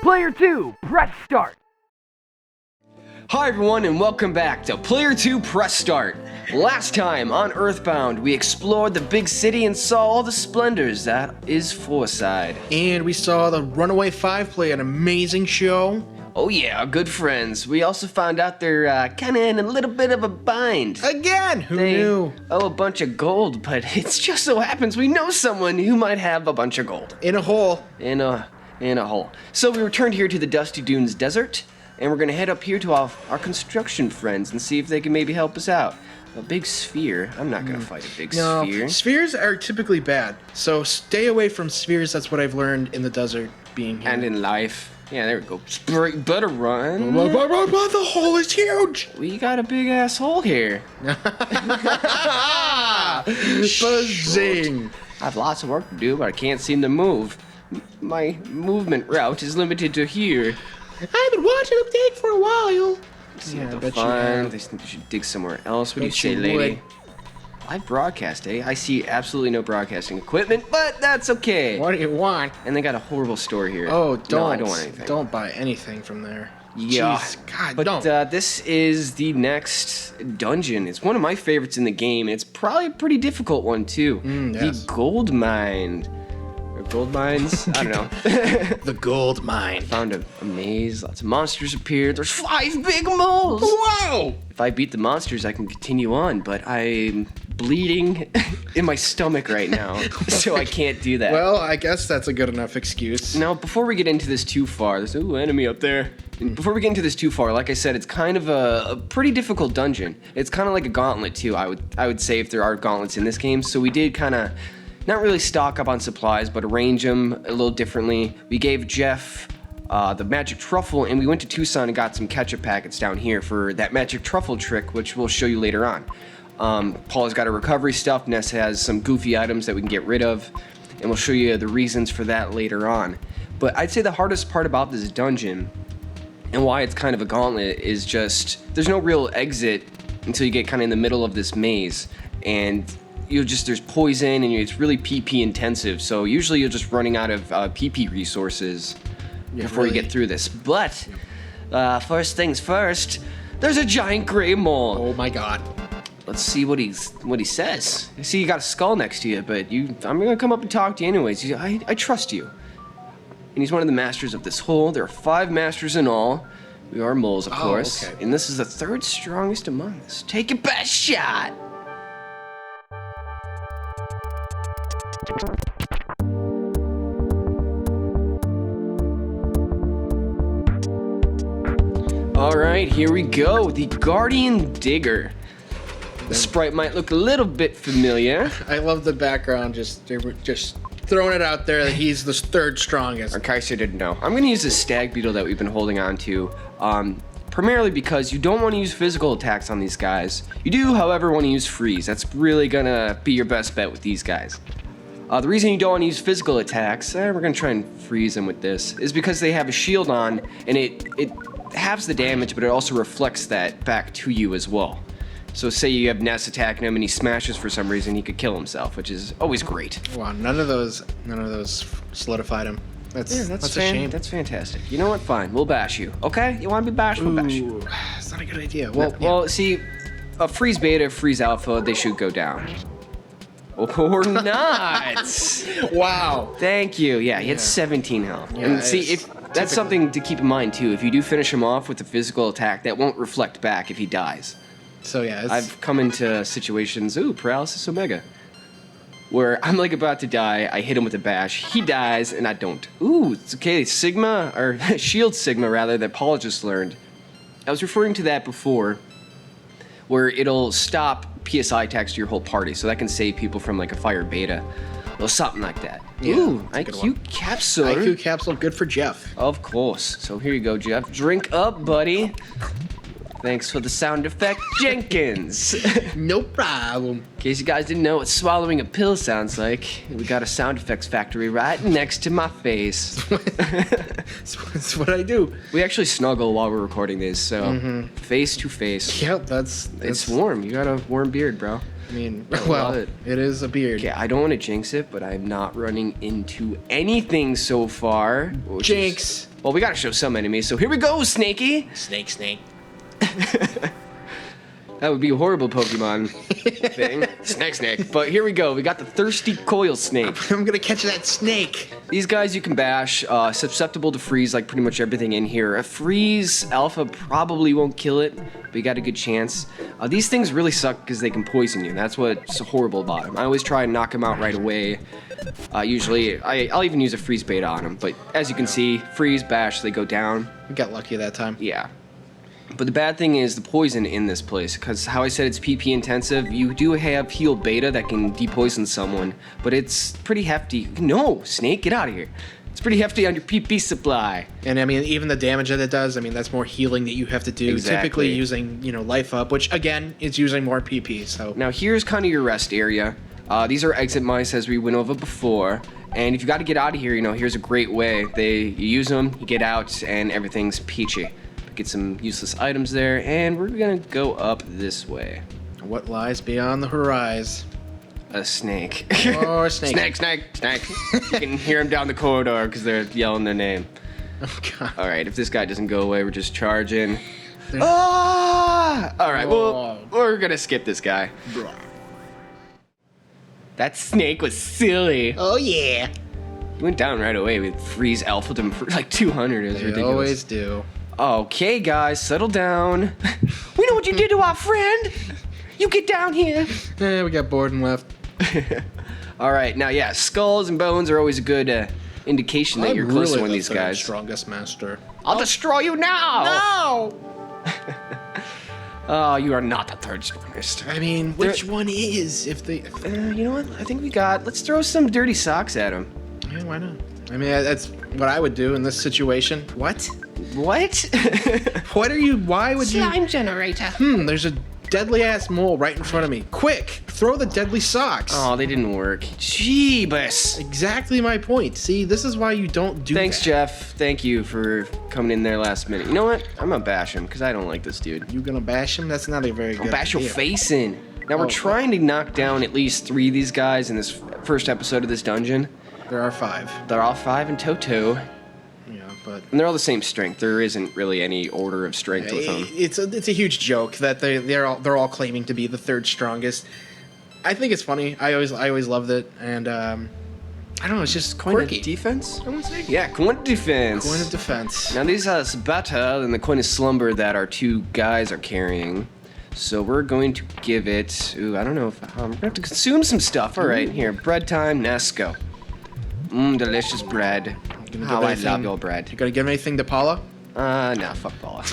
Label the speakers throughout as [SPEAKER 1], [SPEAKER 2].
[SPEAKER 1] Player 2, press start.
[SPEAKER 2] Hi everyone and welcome back to Player 2 Press Start. Last time on EarthBound, we explored the big city and saw all the splendors that is Forside.
[SPEAKER 3] And we saw the Runaway 5 play an amazing show.
[SPEAKER 2] Oh yeah, our good friends. We also found out they're kinda in a little bit of a bind.
[SPEAKER 3] Again, who
[SPEAKER 2] They
[SPEAKER 3] knew?
[SPEAKER 2] owe a bunch of gold, but it just so happens we know someone who might have a bunch of gold.
[SPEAKER 3] In a hole.
[SPEAKER 2] In a hole. So we returned here to the Dusty Dunes Desert, and we're gonna head up here to our construction friends and see if they can maybe help us out. A big sphere. I'm not gonna fight a big
[SPEAKER 3] No,
[SPEAKER 2] sphere.
[SPEAKER 3] spheres are typically bad. So stay away from spheres. That's what I've learned in the desert being here.
[SPEAKER 2] And in life. Yeah, there we go. Better run.
[SPEAKER 3] The hole is huge.
[SPEAKER 2] We got a big ass hole here.
[SPEAKER 3] Buzzing.
[SPEAKER 2] I have lots of work to do, but I can't seem to move. My movement route is limited to here.
[SPEAKER 3] I've been watching them dig for a while.
[SPEAKER 2] See
[SPEAKER 3] Yeah,
[SPEAKER 2] what
[SPEAKER 3] I
[SPEAKER 2] they'll
[SPEAKER 3] bet you
[SPEAKER 2] find.
[SPEAKER 3] have.
[SPEAKER 2] They think they should dig somewhere else. What do you
[SPEAKER 3] Bet
[SPEAKER 2] say,
[SPEAKER 3] you
[SPEAKER 2] lady?
[SPEAKER 3] would.
[SPEAKER 2] Live broadcast, eh? I see absolutely no broadcasting equipment, but that's okay.
[SPEAKER 3] What do you want?
[SPEAKER 2] And they got a horrible store here.
[SPEAKER 3] Oh, don't.
[SPEAKER 2] No, I don't want anything.
[SPEAKER 3] Don't buy anything from there.
[SPEAKER 2] Yeah.
[SPEAKER 3] Jeez, God,
[SPEAKER 2] but
[SPEAKER 3] don't.
[SPEAKER 2] This is the next dungeon. It's one of my favorites in the game. It's probably a pretty difficult one, too.
[SPEAKER 3] Yes.
[SPEAKER 2] The gold mine. Or gold mines? I don't know.
[SPEAKER 3] The gold mine.
[SPEAKER 2] Found a maze. Lots of monsters appeared. There's 5 big moles.
[SPEAKER 3] Wow!
[SPEAKER 2] If I beat the monsters, I can continue on, but I'm bleeding in my stomach right now, so I can't do that.
[SPEAKER 3] Well, I guess that's a good enough excuse.
[SPEAKER 2] Now, before we get into this too far, there's an enemy up there. And before we get into this too far, like I said, it's kind of a pretty difficult dungeon. It's kind of like a gauntlet too. I would say if there are gauntlets in this game. So we did kind of not really stock up on supplies, but arrange them a little differently. We gave Jeff the magic truffle, and we went to Tucson and got some ketchup packets down here for that magic truffle trick, which we'll show you later on. Paula's got a recovery stuff. Ness has some goofy items that we can get rid of, and we'll show you the reasons for that later on. But I'd say the hardest part about this dungeon and why it's kind of a gauntlet is just there's no real exit until you get kind of in the middle of this maze, and there's poison and it's really PP intensive. So usually you're just running out of PP resources before you get through this. But first things first, there's a giant gray mole.
[SPEAKER 3] Oh my god.
[SPEAKER 2] Let's see what he says. I see you got a skull next to you, but I'm gonna come up and talk to you anyways. I trust you. And he's one of the masters of this hole. There are 5 masters in all. We are moles, of course.
[SPEAKER 3] Okay.
[SPEAKER 2] And this is the 3rd strongest among us. Take your best shot. All right, here we go. The Guardian Digger. The sprite might look a little bit familiar.
[SPEAKER 3] I love the background. They were just throwing it out there that he's the 3rd strongest.
[SPEAKER 2] Or Kaiser didn't know. I'm going to use this stag beetle that we've been holding on to, primarily because you don't want to use physical attacks on these guys. You do, however, want to use freeze. That's really going to be your best bet with these guys. The reason you don't want to use physical attacks, we're going to try and freeze them with this, is because they have a shield on, and it halves the damage, but it also reflects that back to you as well. So say you have Ness attacking him and he smashes for some reason, he could kill himself, which is always great.
[SPEAKER 3] Wow, none of those solidified him. That's a shame.
[SPEAKER 2] That's fantastic. You know what? Fine, we'll bash you. Okay? You want to be bashed? We'll bash you.
[SPEAKER 3] Ooh, that's not a good idea.
[SPEAKER 2] Well, see, a freeze beta, freeze alpha, they should go down. Or not.
[SPEAKER 3] Wow.
[SPEAKER 2] Thank you. Yeah, he had 17 health.
[SPEAKER 3] Yeah,
[SPEAKER 2] and see,
[SPEAKER 3] it's
[SPEAKER 2] if that's
[SPEAKER 3] typical.
[SPEAKER 2] something to keep in mind too. If you do finish him off with a physical attack, that won't reflect back if he dies.
[SPEAKER 3] So yeah,
[SPEAKER 2] I've come into situations, paralysis omega, where I'm like about to die, I hit him with a bash, he dies, and I don't. It's okay, Sigma, or Shield Sigma rather, that Paul just learned. I was referring to that before, where it'll stop PSI attacks to your whole party, so that can save people from like a fire beta, or something like that.
[SPEAKER 3] Yeah, that's a good one.
[SPEAKER 2] IQ capsule.
[SPEAKER 3] IQ capsule, good for Jeff.
[SPEAKER 2] Of course. So here you go, Jeff. Drink up, buddy. Thanks for the sound effect, Jenkins.
[SPEAKER 3] No problem.
[SPEAKER 2] In case you guys didn't know what swallowing a pill sounds like, we got a sound effects factory right next to my face.
[SPEAKER 3] That's what I do.
[SPEAKER 2] We actually snuggle while we're recording these, so face to face.
[SPEAKER 3] Yep, that's
[SPEAKER 2] It's warm. You got a warm beard, bro.
[SPEAKER 3] mean,
[SPEAKER 2] I
[SPEAKER 3] well,
[SPEAKER 2] love it.
[SPEAKER 3] it is a beard.
[SPEAKER 2] Okay, I don't want to jinx it, but I'm not running into anything so far.
[SPEAKER 3] Jinx.
[SPEAKER 2] Well, we gotta show some enemies, so here we go, Snakey.
[SPEAKER 3] Snake.
[SPEAKER 2] That would be a horrible Pokemon thing. Snake. But here we go. We got the Thirsty Coil Snake.
[SPEAKER 3] I'm gonna catch that snake.
[SPEAKER 2] These guys you can bash, susceptible to freeze like pretty much everything in here. A freeze alpha probably won't kill it, but you got a good chance. These things really suck because they can poison you. That's what's horrible about them. I always try and knock them out right away. Usually, I'll even use a freeze beta on them, but as you can see, freeze, bash, they go down.
[SPEAKER 3] We got lucky that time.
[SPEAKER 2] Yeah. But the bad thing is the poison in this place, because how I said it's PP intensive, you do have heal beta that can depoison someone, but it's pretty hefty. No, Snake, get out of here. It's pretty hefty on your PP supply.
[SPEAKER 3] And I mean, even the damage that it does, I mean, that's more healing that you have to do.
[SPEAKER 2] Exactly.
[SPEAKER 3] Typically using, life up, which again is using more PP. So
[SPEAKER 2] Now here's kind of your rest area. These are exit mice as we went over before. And if you got to get out of here, here's a great way. You use them, you get out, and everything's peachy. Get some useless items there, and we're gonna go up this way.
[SPEAKER 3] what lies beyond the horizon?
[SPEAKER 2] A snake.
[SPEAKER 3] Oh, snake.
[SPEAKER 2] Snake. You can hear them down the corridor because they're yelling their name.
[SPEAKER 3] Oh god.
[SPEAKER 2] All right, if this guy doesn't go away, we're just charging. Ah! All right, well, we're gonna skip this guy. That snake was silly.
[SPEAKER 3] Oh yeah.
[SPEAKER 2] He went down right away with freeze alpha him for like 200. It was
[SPEAKER 3] They
[SPEAKER 2] ridiculous.
[SPEAKER 3] always do.
[SPEAKER 2] Okay, guys, settle down. We know what you did to our friend. You get down here.
[SPEAKER 3] Yeah, we got bored and left.
[SPEAKER 2] All right, now, yeah, skulls and bones are always a good indication that you're close to one of these guys.
[SPEAKER 3] Strongest master.
[SPEAKER 2] I'll destroy you now.
[SPEAKER 3] No.
[SPEAKER 2] Oh, you are not the third strongest.
[SPEAKER 3] I mean, which one is? If they.
[SPEAKER 2] You know what? I think we got. Let's throw some dirty socks at him.
[SPEAKER 3] Yeah, why not? I mean, that's what I would do in this situation. What?
[SPEAKER 2] What?
[SPEAKER 3] What are you? Why would you?
[SPEAKER 2] Slime generator.
[SPEAKER 3] There's a deadly ass mole right in front of me. Quick, throw the deadly socks.
[SPEAKER 2] Oh, they didn't work. Jeebus.
[SPEAKER 3] Exactly my point. See, this is why you don't do
[SPEAKER 2] Thanks,
[SPEAKER 3] that.
[SPEAKER 2] Jeff. Thank you for coming in there last minute. You know what? I'm gonna bash him because I don't like this dude.
[SPEAKER 3] You gonna bash him? That's not a very good
[SPEAKER 2] I'll bash your
[SPEAKER 3] idea.
[SPEAKER 2] face in. Now, we're
[SPEAKER 3] Oh,
[SPEAKER 2] trying to knock down at least 3 of these guys in this first episode of this dungeon.
[SPEAKER 3] There are 5.
[SPEAKER 2] They're all 5 in toto,
[SPEAKER 3] Yeah, but
[SPEAKER 2] and they're all the same strength. There isn't really any order of strength with them.
[SPEAKER 3] it's a huge joke that they're all claiming to be the third strongest. I think it's funny. I always loved it, and I don't know. It's just
[SPEAKER 2] Coin of
[SPEAKER 3] quirky.
[SPEAKER 2] defense, I want to say? Yeah, coin of defense.
[SPEAKER 3] Coin of defense.
[SPEAKER 2] Now, these are better than the coin of slumber that our 2 guys are carrying. So we're going to give it... Ooh, I don't know if... we're going to have to consume some stuff. All right, here. Bread time. Nesco. Delicious bread.
[SPEAKER 3] Gonna
[SPEAKER 2] How
[SPEAKER 3] give
[SPEAKER 2] I
[SPEAKER 3] anything-
[SPEAKER 2] love your bread.
[SPEAKER 3] You gonna give anything to Paula?
[SPEAKER 2] No, fuck Paula.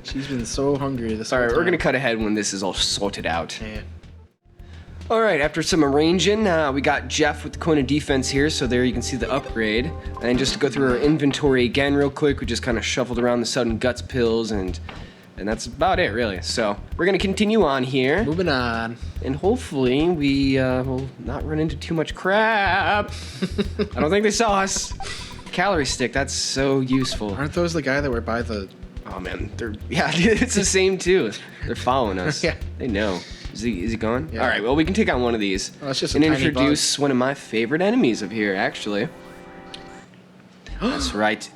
[SPEAKER 3] She's been so hungry this
[SPEAKER 2] All
[SPEAKER 3] whole
[SPEAKER 2] right,
[SPEAKER 3] time.
[SPEAKER 2] we're going to cut ahead when this is all sorted out.
[SPEAKER 3] Yeah.
[SPEAKER 2] All right, after some arranging, we got Jeff with the coin of defense here, so there you can see the upgrade. And just to go through our inventory again real quick, we just kind of shuffled around the sudden guts pills, and that's about it, really. So we're going to continue on here,
[SPEAKER 3] Moving on.
[SPEAKER 2] and hopefully we will not run into too much crap. I don't think they saw us. Calorie stick, that's so useful.
[SPEAKER 3] Aren't those the guy that were by the?
[SPEAKER 2] Oh, man, yeah, it's the same, too. They're following us.
[SPEAKER 3] Yeah.
[SPEAKER 2] They know. Is he gone?
[SPEAKER 3] Yeah.
[SPEAKER 2] All right, well, we can take on one of these.
[SPEAKER 3] Oh, it's just a
[SPEAKER 2] and
[SPEAKER 3] tiny
[SPEAKER 2] introduce one of my favorite enemies of here, actually. That's right.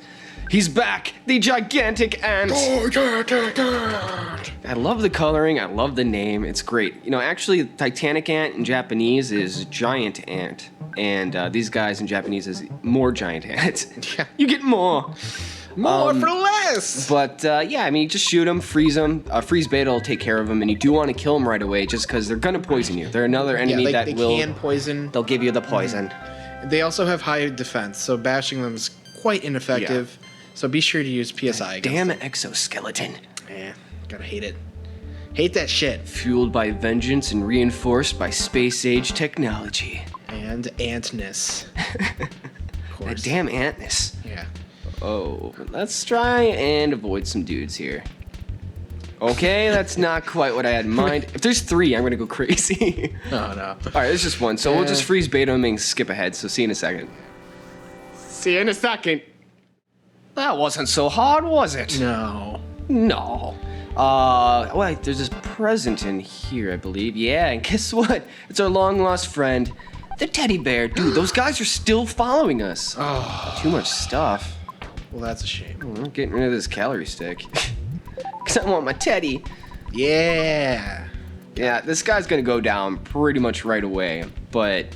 [SPEAKER 2] He's back, the gigantic ant. I love the coloring. I love the name. It's great. Actually, Titanic ant in Japanese is giant ant. And these guys in Japanese is more giant ant.
[SPEAKER 3] Yeah.
[SPEAKER 2] You get more.
[SPEAKER 3] More for less.
[SPEAKER 2] But yeah, I mean, just shoot them, freeze them. Freeze beta will take care of them, and you do want to kill them right away, just because they're gonna poison you. They're another enemy
[SPEAKER 3] Yeah,
[SPEAKER 2] that
[SPEAKER 3] they
[SPEAKER 2] will.
[SPEAKER 3] can poison.
[SPEAKER 2] They'll give you the poison.
[SPEAKER 3] They also have high defense, so bashing them is quite ineffective. So be sure to use PSI. against
[SPEAKER 2] Damn
[SPEAKER 3] them.
[SPEAKER 2] exoskeleton.
[SPEAKER 3] Yeah, gotta hate it. Hate that shit.
[SPEAKER 2] Fueled by vengeance and reinforced by space age technology.
[SPEAKER 3] And antness. Of
[SPEAKER 2] That
[SPEAKER 3] course.
[SPEAKER 2] damn antness.
[SPEAKER 3] Yeah.
[SPEAKER 2] Oh, let's try and avoid some dudes here. Okay, that's not quite what I had in mind. If there's 3, I'm gonna go crazy.
[SPEAKER 3] Oh no.
[SPEAKER 2] All right, there's just 1, so we'll
[SPEAKER 3] Yeah.
[SPEAKER 2] just freeze beta and skip ahead. So see you in a second. See you in a second. That wasn't so hard, was it?
[SPEAKER 3] No.
[SPEAKER 2] No. Wait, there's this present in here, I believe. Yeah, and guess what? It's our long-lost friend, the teddy bear. Dude, those guys are still following us.
[SPEAKER 3] Oh,
[SPEAKER 2] Too much stuff.
[SPEAKER 3] well, that's a shame.
[SPEAKER 2] I'm getting rid of this calorie stick. Because I want my teddy.
[SPEAKER 3] Yeah.
[SPEAKER 2] Yeah, this guy's going to go down pretty much right away. But,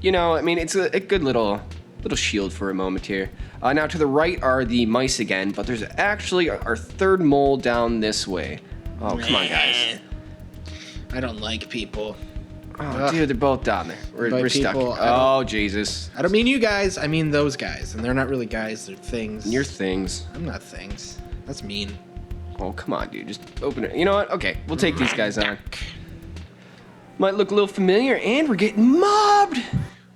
[SPEAKER 2] you know, I mean, it's a good little shield for a moment here. Now to the right are the mice again, but there's actually our third mole down this way. Oh, come on, guys.
[SPEAKER 3] I don't like people.
[SPEAKER 2] Oh, dude, they're both down there.
[SPEAKER 3] By
[SPEAKER 2] We're stuck.
[SPEAKER 3] people,
[SPEAKER 2] Oh, Jesus.
[SPEAKER 3] I don't mean you guys. I mean those guys. And they're not really guys. They're things.
[SPEAKER 2] Your things.
[SPEAKER 3] I'm not things. That's mean.
[SPEAKER 2] Oh, come on, dude. Just open it. You know what? Okay, we'll take these guys on. Might look a little familiar, and we're getting mobbed.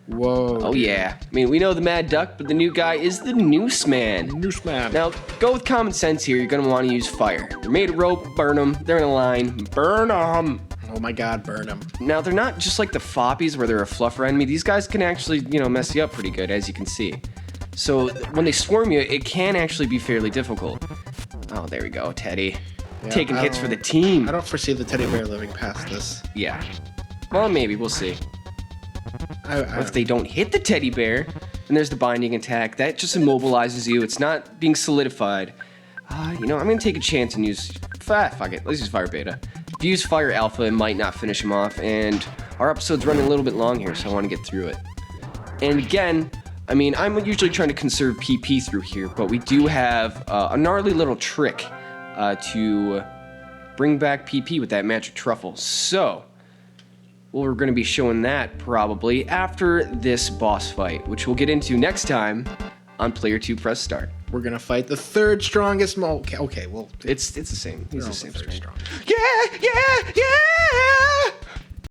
[SPEAKER 3] Whoa.
[SPEAKER 2] Oh, yeah. I mean, we know the Mad Duck, but the new guy is the Noose Man.
[SPEAKER 3] Noose Man.
[SPEAKER 2] Now, go with common sense here. You're going to want to use fire. They're made of rope. Burn them. They're in a line. Burn them.
[SPEAKER 3] Oh my God, burn them.
[SPEAKER 2] Now, they're not just like the Foppies where they're a fluffer enemy. These guys can actually, mess you up pretty good, as you can see. So, when they swarm you, it can actually be fairly difficult. Oh, there we go, Teddy.
[SPEAKER 3] Yeah,
[SPEAKER 2] Taking hits for the team.
[SPEAKER 3] I don't foresee the teddy bear living past this.
[SPEAKER 2] Yeah. Well, maybe. We'll see. If they don't hit the teddy bear, and there's the binding attack, that just immobilizes you. It's not being solidified. I'm going to take a chance and use... fuck it. Let's use Fire Beta. If you use Fire Alpha, it might not finish him off, and our episode's running a little bit long here, so I want to get through it. And again, I mean, I'm usually trying to conserve PP through here, but we do have a gnarly little trick to bring back PP with that magic truffle. So... well, we're going to be showing that probably after this boss fight, which we'll get into next time on Player 2 Press Start.
[SPEAKER 3] We're going to fight the third strongest mole. Okay, well...
[SPEAKER 2] It's the same. He's the same
[SPEAKER 3] third
[SPEAKER 2] strength.
[SPEAKER 3] strong.
[SPEAKER 2] Yeah!